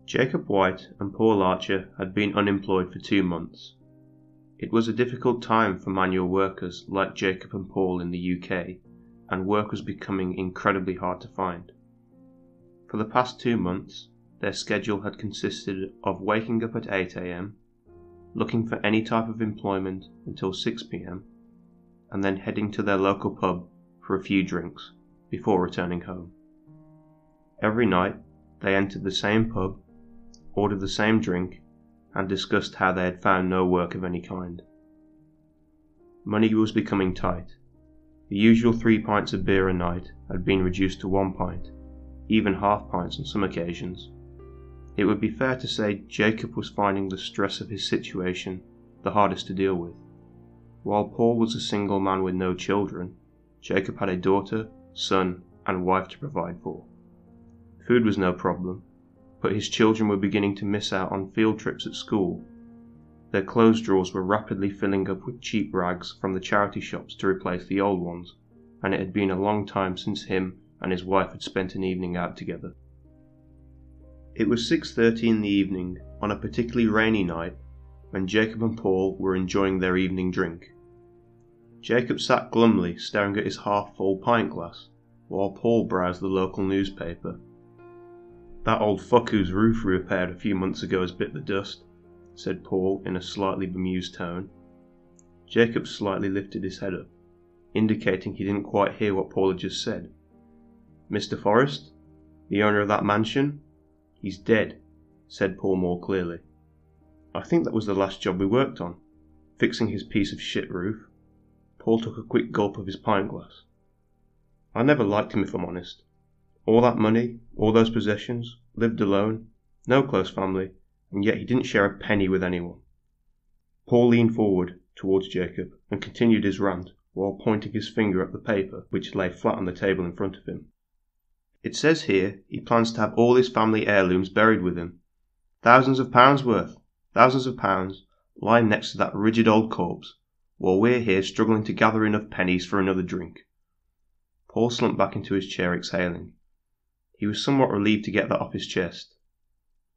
Jacob White and Paul Archer had been unemployed for 2 months. It was a difficult time for manual workers like Jacob and Paul in the UK, and work was becoming incredibly hard to find. For the past 2 months, their schedule had consisted of waking up at 8 a.m, looking for any type of employment until 6 p.m, and then heading to their local pub for a few drinks before returning home. Every night, they entered the same pub, ordered the same drink, and discussed how they had found no work of any kind. Money was becoming tight. The usual 3 pints of beer a night had been reduced to 1 pint, even half pints on some occasions. It would be fair to say Jacob was finding the stress of his situation the hardest to deal with. While Paul was a single man with no children, Jacob had a daughter, son, and wife to provide for. Food was no problem, but his children were beginning to miss out on field trips at school. Their clothes drawers were rapidly filling up with cheap rags from the charity shops to replace the old ones, and it had been a long time since him and his wife had spent an evening out together. It was 6:30 in the evening on a particularly rainy night when Jacob and Paul were enjoying their evening drink. Jacob sat glumly staring at his half-full pint glass, while Paul browsed the local newspaper. "That old fuck whose roof we repaired a few months ago has bit the dust," said Paul in a slightly bemused tone. Jacob slightly lifted his head up, indicating he didn't quite hear what Paul had just said. "Mr. Forrest, the owner of that mansion? He's dead," said Paul more clearly. "I think that was the last job we worked on, fixing his piece of shit roof." Paul took a quick gulp of his pint glass. "I never liked him, if I'm honest. All that money, all those possessions, lived alone, no close family, and yet he didn't share a penny with anyone." Paul leaned forward towards Jacob and continued his rant while pointing his finger at the paper which lay flat on the table in front of him. "It says here he plans to have all his family heirlooms buried with him. Thousands of pounds worth, thousands of pounds, lying next to that rigid old corpse, while we're here struggling to gather enough pennies for another drink." Paul slumped back into his chair, exhaling. He was somewhat relieved to get that off his chest,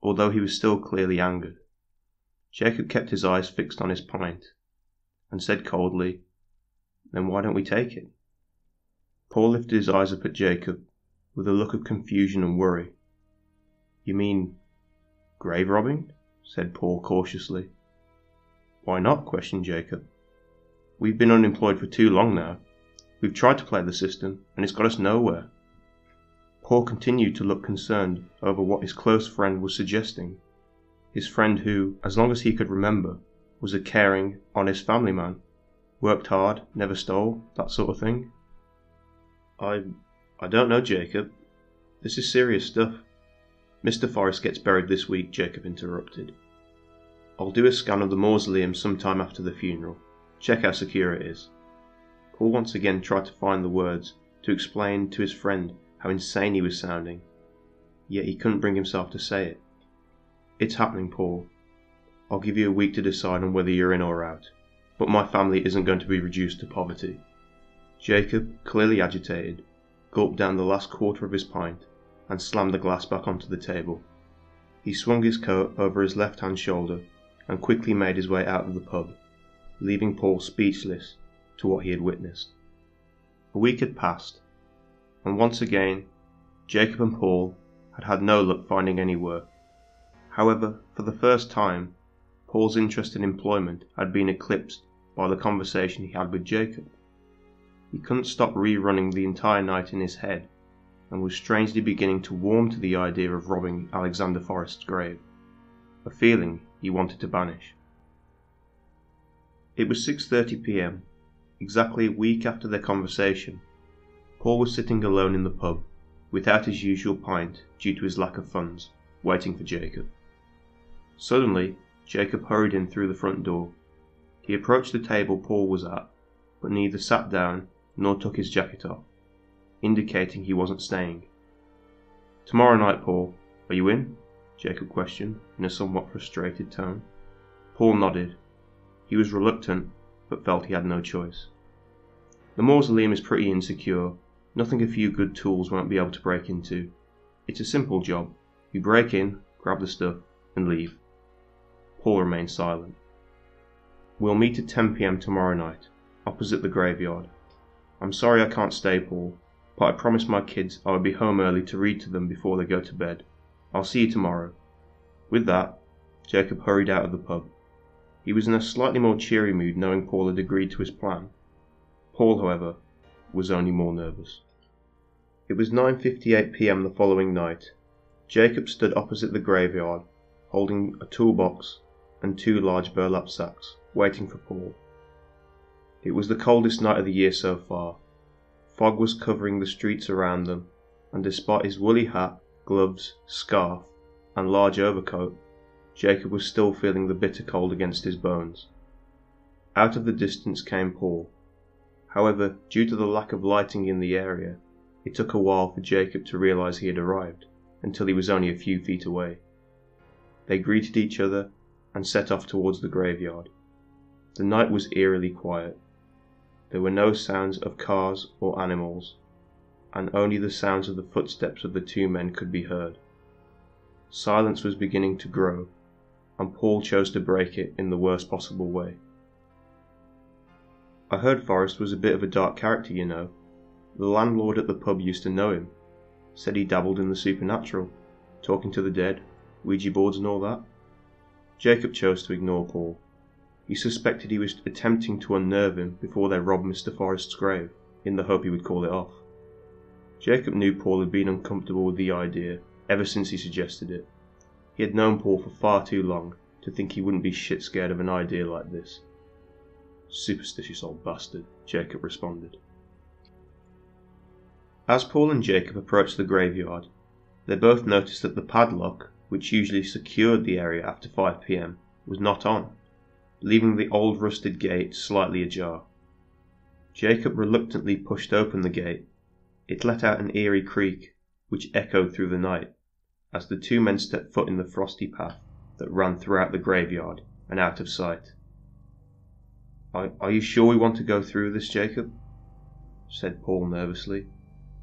although he was still clearly angered. Jacob kept his eyes fixed on his pint, and said coldly, "Then why don't we take it?" Paul lifted his eyes up at Jacob, with a look of confusion and worry. "You mean grave robbing?" said Paul cautiously. "Why not?" questioned Jacob. "We've been unemployed for too long now. We've tried to play the system, and it's got us nowhere." Paul continued to look concerned over what his close friend was suggesting. His friend who, as long as he could remember, was a caring, honest family man. Worked hard, never stole, that sort of thing. I don't know, Jacob. This is serious stuff." "Mr. Forrest gets buried this week," Jacob interrupted. "I'll do a scan of the mausoleum sometime after the funeral. Check how secure it is." Paul once again tried to find the words to explain to his friend how insane he was sounding, yet he couldn't bring himself to say it. "It's happening, Paul. I'll give you a week to decide on whether you're in or out, but my family isn't going to be reduced to poverty." Jacob, clearly agitated, gulped down the last quarter of his pint and slammed the glass back onto the table. He swung his coat over his left-hand shoulder and quickly made his way out of the pub, leaving Paul speechless to what he had witnessed. A week had passed, and once again Jacob and Paul had had no luck finding any work. However, for the first time, Paul's interest in employment had been eclipsed by the conversation he had with Jacob. He couldn't stop rerunning the entire night in his head, and was strangely beginning to warm to the idea of robbing Alexander Forrest's grave, a feeling he wanted to banish. It was 6:30 p.m, exactly a week after their conversation. Paul was sitting alone in the pub, without his usual pint due to his lack of funds, waiting for Jacob. Suddenly, Jacob hurried in through the front door. He approached the table Paul was at, but neither sat down nor took his jacket off, indicating he wasn't staying. "Tomorrow night, Paul, are you in?" Jacob questioned in a somewhat frustrated tone. Paul nodded. He was reluctant, but felt he had no choice. "The mausoleum is pretty insecure, nothing a few good tools won't be able to break into. It's a simple job. We break in, grab the stuff, and leave. Paul remained silent. We'll meet at 10 p.m. tomorrow night, opposite the graveyard. I'm sorry I can't stay, Paul, but I promised my kids I would be home early to read to them before they go to bed. I'll see you tomorrow. With that, Jacob hurried out of the pub. He was in a slightly more cheery mood knowing Paul had agreed to his plan. Paul, however, was only more nervous. It was 9:58 p.m. the following night. Jacob stood opposite the graveyard, holding a toolbox and 2 large burlap sacks, waiting for Paul. It was the coldest night of the year so far. Fog was covering the streets around them, and despite his woolly hat, gloves, scarf, and large overcoat, Jacob was still feeling the bitter cold against his bones. Out of the distance came Paul. However, due to the lack of lighting in the area, it took a while for Jacob to realize he had arrived, until he was only a few feet away. They greeted each other and set off towards the graveyard. The night was eerily quiet. There were no sounds of cars or animals, and only the sounds of the footsteps of the 2 men could be heard. Silence was beginning to grow, and Paul chose to break it in the worst possible way. I heard Forrest was a bit of a dark character, you know. The landlord at the pub used to know him. Said he dabbled in the supernatural, talking to the dead, Ouija boards and all that. Jacob chose to ignore Paul. He suspected he was attempting to unnerve him before they robbed Mr. Forrest's grave, in the hope he would call it off. Jacob knew Paul had been uncomfortable with the idea ever since he suggested it. He had known Paul for far too long to think he wouldn't be shit scared of an idea like this. Superstitious old bastard, Jacob responded. As Paul and Jacob approached the graveyard, they both noticed that the padlock, which usually secured the area after 5 p.m, was not on, leaving the old rusted gate slightly ajar. Jacob reluctantly pushed open the gate. It let out an eerie creak, which echoed through the night, as the 2 men stepped foot in the frosty path that ran throughout the graveyard and out of sight. Are you sure we want to go through this, Jacob? Said Paul nervously.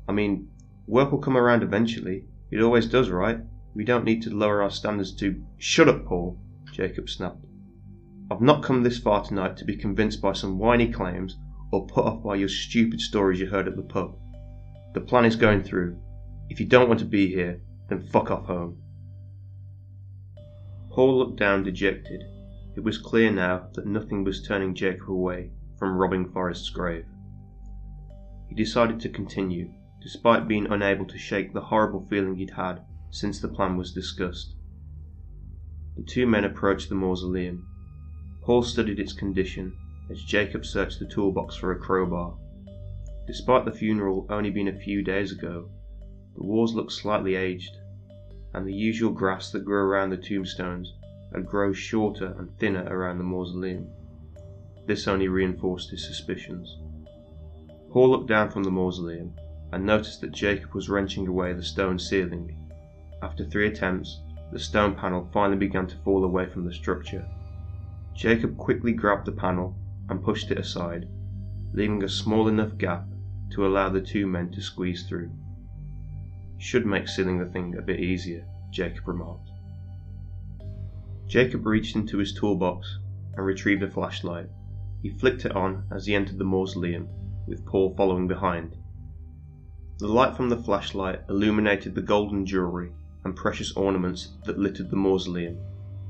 I mean, work will come around eventually. It always does, right? We don't need to lower our standards to... Shut up, Paul, Jacob snapped. I've not come this far tonight to be convinced by some whiny claims or put off by your stupid stories you heard at the pub. The plan is going through. If you don't want to be here, then fuck off home. Paul looked down dejected. It was clear now that nothing was turning Jacob away from robbing Forrest's grave. He decided to continue, despite being unable to shake the horrible feeling he'd had since the plan was discussed. The 2 men approached the mausoleum. Paul studied its condition as Jacob searched the toolbox for a crowbar. Despite the funeral only being a few days ago, the walls looked slightly aged, and the usual grass that grew around the tombstones had grown shorter and thinner around the mausoleum. This only reinforced his suspicions. Paul looked down from the mausoleum and noticed that Jacob was wrenching away the stone ceiling. After 3 attempts, the stone panel finally began to fall away from the structure. Jacob quickly grabbed the panel and pushed it aside, leaving a small enough gap to allow the 2 men to squeeze through. Should make sealing the thing a bit easier, Jacob remarked. Jacob reached into his toolbox and retrieved a flashlight. He flicked it on as he entered the mausoleum, with Paul following behind. The light from the flashlight illuminated the golden jewellery and precious ornaments that littered the mausoleum,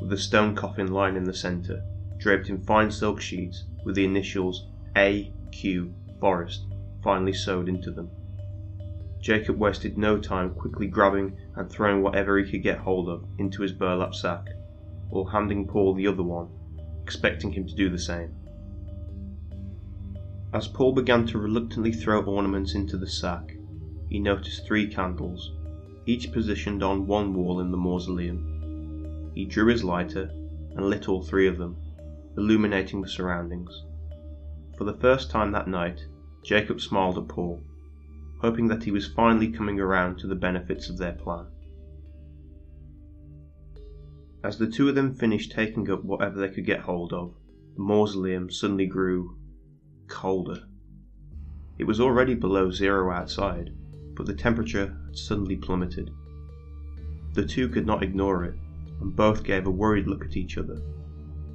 with the stone coffin lying in the centre, draped in fine silk sheets with the initials A.Q. Forrest finely sewed into them. Jacob wasted no time quickly grabbing and throwing whatever he could get hold of into his burlap sack, while handing Paul the other one, expecting him to do the same. As Paul began to reluctantly throw ornaments into the sack, he noticed 3 candles, each positioned on one wall in the mausoleum. He drew his lighter and lit all 3 of them, illuminating the surroundings. For the first time that night, Jacob smiled at Paul, hoping that he was finally coming around to the benefits of their plan. As the 2 of them finished taking up whatever they could get hold of, the mausoleum suddenly grew colder. It was already below 0 outside, but the temperature had suddenly plummeted. The two could not ignore it, and both gave a worried look at each other.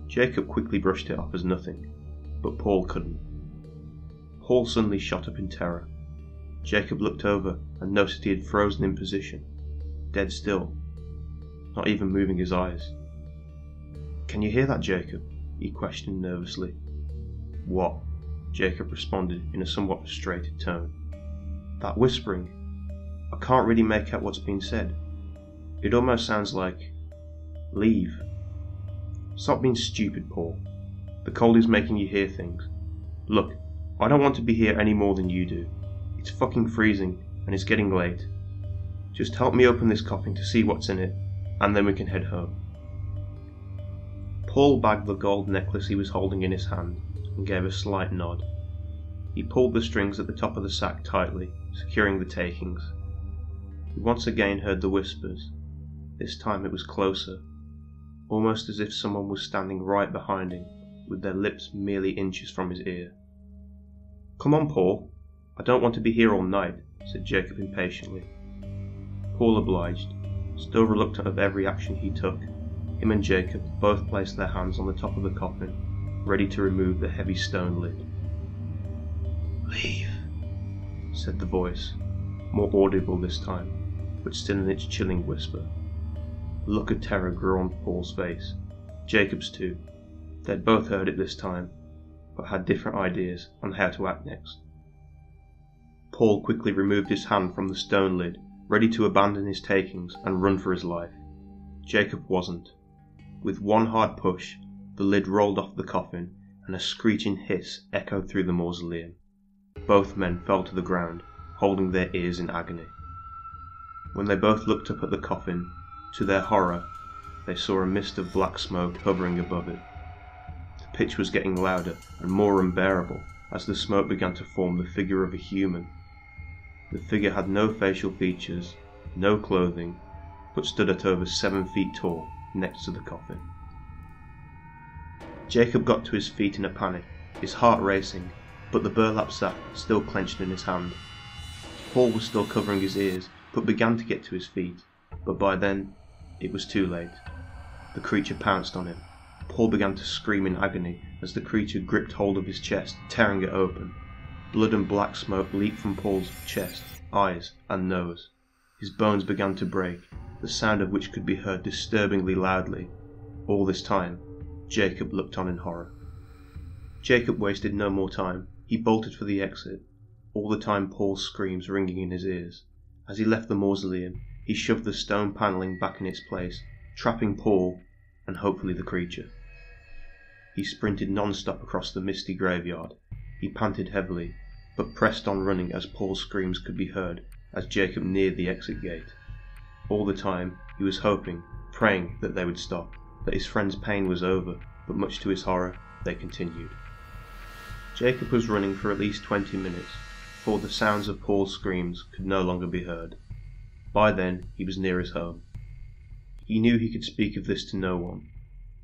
Jacob quickly brushed it off as nothing, but Paul couldn't. Paul suddenly shot up in terror. Jacob looked over and noticed he had frozen in position, dead still, not even moving his eyes. "Can you hear that, Jacob?" he questioned nervously. "What?" Jacob responded in a somewhat frustrated tone. "That whispering. I can't really make out what's being said. It almost sounds like... leave." "Stop being stupid, Paul. The cold is making you hear things. Look, I don't want to be here any more than you do. It's fucking freezing, and it's getting late. Just help me open this coffin to see what's in it, and then we can head home." Paul bagged the gold necklace he was holding in his hand, and gave a slight nod. He pulled the strings at the top of the sack tightly, securing the takings. He once again heard the whispers. This time it was closer, almost as if someone was standing right behind him, with their lips merely inches from his ear. "Come on, Paul. I don't want to be here all night," said Jacob impatiently. Paul obliged, still reluctant of every action he took. Him and Jacob both placed their hands on the top of the coffin, ready to remove the heavy stone lid. "Leave," said the voice, more audible this time, but still in its chilling whisper. A look of terror grew on Paul's face, Jacob's too. They'd both heard it this time, but had different ideas on how to act next. Paul quickly removed his hand from the stone lid, ready to abandon his takings and run for his life. Jacob wasn't. With one hard push, the lid rolled off the coffin, and a screeching hiss echoed through the mausoleum. Both men fell to the ground, holding their ears in agony. When they both looked up at the coffin, to their horror, they saw a mist of black smoke hovering above it. The pitch was getting louder and more unbearable as the smoke began to form the figure of a human. The figure had no facial features, no clothing, but stood at over 7 feet tall next to the coffin. Jacob got to his feet in a panic, his heart racing, but the burlap sack still clenched in his hand. Paul was still covering his ears, but began to get to his feet, but by then it was too late. The creature pounced on him. Paul began to scream in agony as the creature gripped hold of his chest, tearing it open. Blood and black smoke leaked from Paul's chest, eyes, and nose. His bones began to break, the sound of which could be heard disturbingly loudly. All this time, Jacob looked on in horror. Jacob wasted no more time. He bolted for the exit, all the time Paul's screams ringing in his ears. As he left the mausoleum, he shoved the stone panelling back in its place, trapping Paul and hopefully the creature. He sprinted non-stop across the misty graveyard. He panted heavily, but pressed on running as Paul's screams could be heard as Jacob neared the exit gate. All the time he was hoping, praying that they would stop, that his friend's pain was over, but much to his horror, they continued. Jacob was running for at least 20 minutes, before the sounds of Paul's screams could no longer be heard. By then he was near his home. He knew he could speak of this to no one.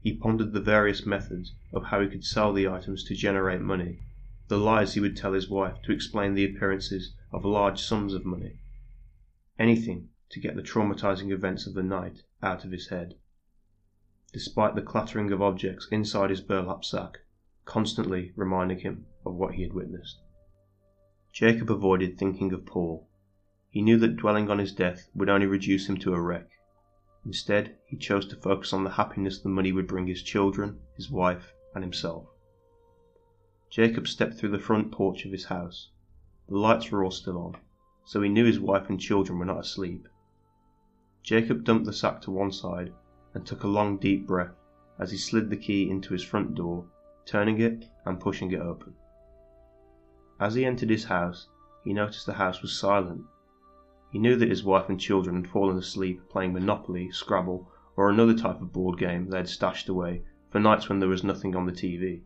He pondered the various methods of how he could sell the items to generate money, the lies he would tell his wife to explain the appearances of large sums of money. Anything to get the traumatizing events of the night out of his head. Despite the clattering of objects inside his burlap sack, constantly reminding him of what he had witnessed. Jacob avoided thinking of Paul. He knew that dwelling on his death would only reduce him to a wreck. Instead, he chose to focus on the happiness the money would bring his children, his wife, and himself. Jacob stepped through the front porch of his house. The lights were all still on, so he knew his wife and children were not asleep. Jacob dumped the sack to one side and took a long deep breath as he slid the key into his front door, turning it and pushing it open. As he entered his house, he noticed the house was silent. He knew that his wife and children had fallen asleep playing Monopoly, Scrabble, or another type of board game they had stashed away for nights when there was nothing on the TV.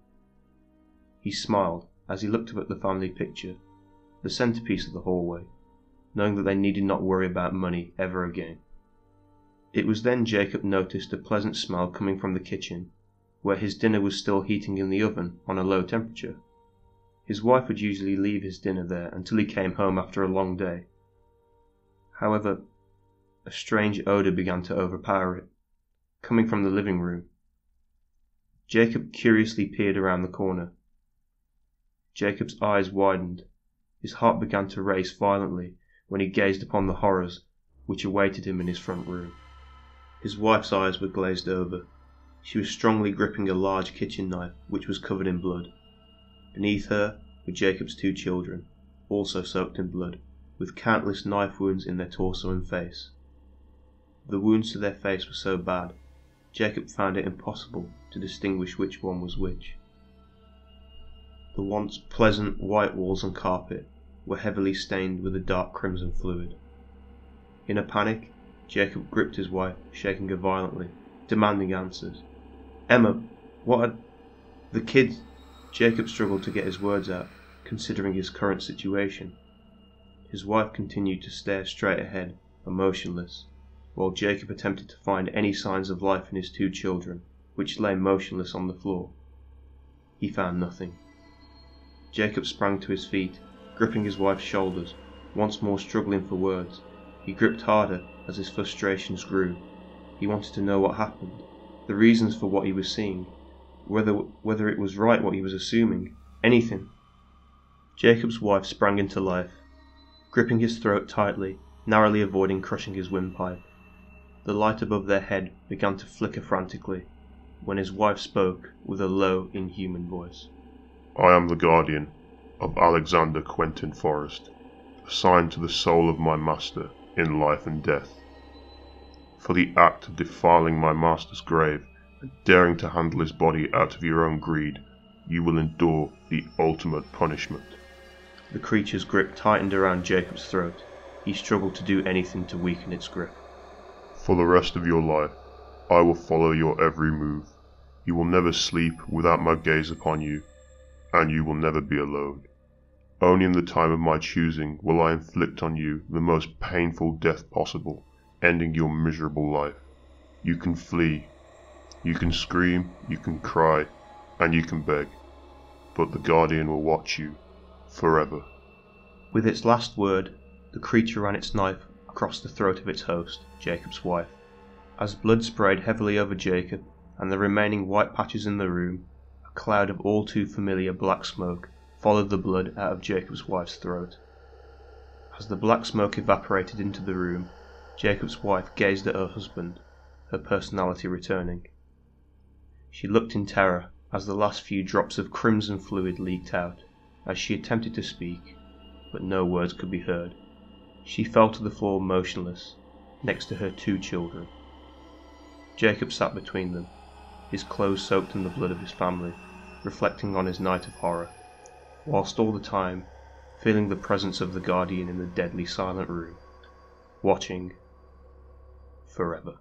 He smiled as he looked up at the family picture, the centerpiece of the hallway, knowing that they needed not worry about money ever again. It was then Jacob noticed a pleasant smell coming from the kitchen, where his dinner was still heating in the oven on a low temperature. His wife would usually leave his dinner there until he came home after a long day. However, a strange odour began to overpower it, coming from the living room. Jacob curiously peered around the corner. Jacob's eyes widened. His heart began to race violently when he gazed upon the horrors which awaited him in his front room. His wife's eyes were glazed over. She was strongly gripping a large kitchen knife which was covered in blood. Beneath her were Jacob's 2 children, also soaked in blood, with countless knife wounds in their torso and face. The wounds to their face were so bad, Jacob found it impossible to distinguish which one was which. The once pleasant white walls and carpet were heavily stained with a dark crimson fluid. In a panic, Jacob gripped his wife, shaking her violently, demanding answers. "Emma, what are... the kids?" Jacob struggled to get his words out, considering his current situation. His wife continued to stare straight ahead, motionless, while Jacob attempted to find any signs of life in his 2 children, which lay motionless on the floor. He found nothing. Jacob sprang to his feet, gripping his wife's shoulders, once more struggling for words. He gripped harder as his frustrations grew. He wanted to know what happened, the reasons for what he was seeing, whether it was right what he was assuming, anything. Jacob's wife sprang into life, gripping his throat tightly, narrowly avoiding crushing his windpipe. The light above their head began to flicker frantically, when his wife spoke with a low, inhuman voice. "I am the guardian of Alexander Quentin Forrest, assigned to the soul of my master in life and death. For the act of defiling my master's grave and daring to handle his body out of your own greed, you will endure the ultimate punishment." The creature's grip tightened around Jacob's throat. He struggled to do anything to weaken its grip. "For the rest of your life, I will follow your every move. You will never sleep without my gaze upon you, and you will never be alone. Only in the time of my choosing will I inflict on you the most painful death possible, ending your miserable life. You can flee, you can scream, you can cry, and you can beg, but the Guardian will watch you forever." With its last word, the creature ran its knife across the throat of its host, Jacob's wife. As blood sprayed heavily over Jacob and the remaining white patches in the room, a cloud of all too familiar black smoke followed the blood out of Jacob's wife's throat. As the black smoke evaporated into the room, Jacob's wife gazed at her husband, her personality returning. She looked in terror as the last few drops of crimson fluid leaked out, as she attempted to speak, but no words could be heard. She fell to the floor motionless, next to her 2 children. Jacob sat between them, his clothes soaked in the blood of his family, reflecting on his night of horror, whilst all the time feeling the presence of the Guardian in the deadly silent room, watching forever.